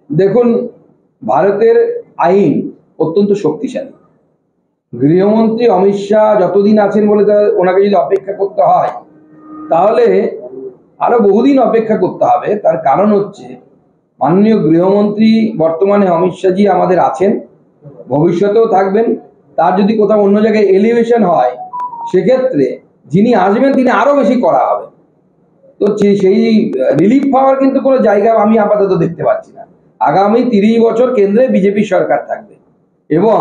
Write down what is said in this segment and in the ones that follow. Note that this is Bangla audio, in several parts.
দেখুন, ভারতের আইন অত্যন্ত শক্তিশালী। গৃহমন্ত্রী অমিত শাহ যতদিন আছেন বলে ওনাকে যদি অপেক্ষা করতে হয়, তাহলে আরো বহুদিন অপেক্ষা করতে হবে। তার কারণ হচ্ছে, মাননীয় গৃহমন্ত্রী বর্তমানে অমিত শাহজি আমাদের আছেন, ভবিষ্যতেও থাকবেন। তার যদি কোথাও অন্য জায়গায় এলিভেশন হয়, সেক্ষেত্রে যিনি আসবেন তিনি আরো বেশি করা হবে। তো সেই রিলিফ পাওয়ার কিন্তু কোনো জায়গা আমি আপাতত দেখতে পাচ্ছি না। আগামী 30 বছর কেন্দ্রে বিজেপি সরকার থাকবে, এবং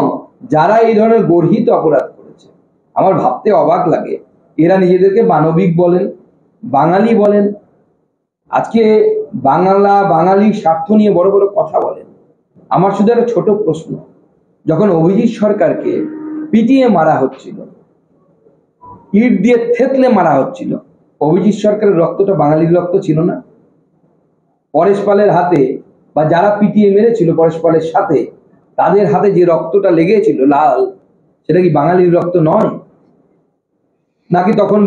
যারা এই ধরনের গর্হিত অপরাধ করেছে, আমার ভাবতে অবাক লাগে, এরা নিজেদেরকে মানবিক বলেন, বাঙালি বলেন। আজকে বাঙালির স্বার্থ নিয়ে বড় বড় কথা বলেন। আমার শুধু একটা ছোট প্রশ্ন, যখন অভিজিৎ সরকারকে পিটিয়ে মারা হচ্ছিল, ইট দিয়ে থেতলে মারা হচ্ছিল, অভিজিৎ সরকারের রক্তটা বাঙালির রক্ত ছিল না? পরেশ পালের হাতে, বা যারা পিটিয়ে মেরেছিল পরেশ পালের সাথে, তাদের হাতে যে রক্তটা লেগেছিল লাল, সেটা কি বাঙালির রক্ত নয়? নাকি তখন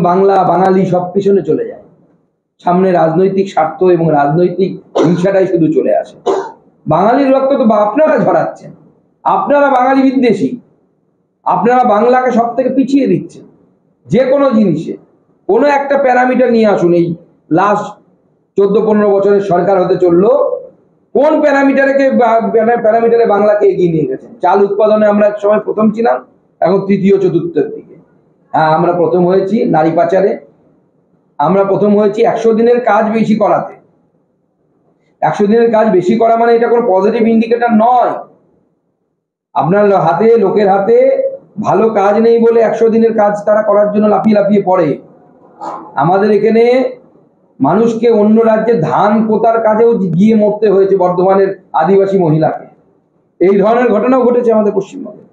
বাঙালি সব পিছনে চলে যায়, সামনে রাজনৈতিক স্বার্থ এবং রাজনৈতিক হিংসাটাই শুধু চলে আসে? বাঙালির রক্ত তো আপনারা ঝরাচ্ছেন, আপনারা বাঙালি বিদ্বেষী, আপনারা বাংলাকে সব থেকে পিছিয়ে দিচ্ছেন। যে কোনো জিনিসে কোনো একটা প্যারামিটার নিয়ে আসুন। এই লাস্ট 14-15 বছরের সরকার হতে চললো, কোন প্যারামিটারে বাংলাকে এগিয়ে নিয়ে গেছে? চাল উৎপাদনে আমরা এক সময় প্রথম ছিলাম, এখন তৃতীয় চতুর্থের দিকে। হ্যাঁ, আমরা প্রথম হয়েছি নারী পাচারে, আমরা প্রথম হয়েছি 100 দিনের কাজ বেশি করাতে। 100 দিনের কাজ বেশি করা মানে এটা কোনো পজিটিভ ইন্ডিকেটর নয়। আপনার হাতে, লোকের হাতে ভালো কাজ নেই বলে 100 দিনের কাজ তারা করার জন্য লাফিয়ে লাফিয়ে পড়ে। আমাদের এখানে মানুষকে অন্য রাজ্যে ধান পোতার কাজেও গিয়ে মরতে হয়েছে, বর্ধমানের আদিবাসী মহিলাকে। এই ধরনের ঘটনাও ঘটেছে আমাদের পশ্চিমবঙ্গে।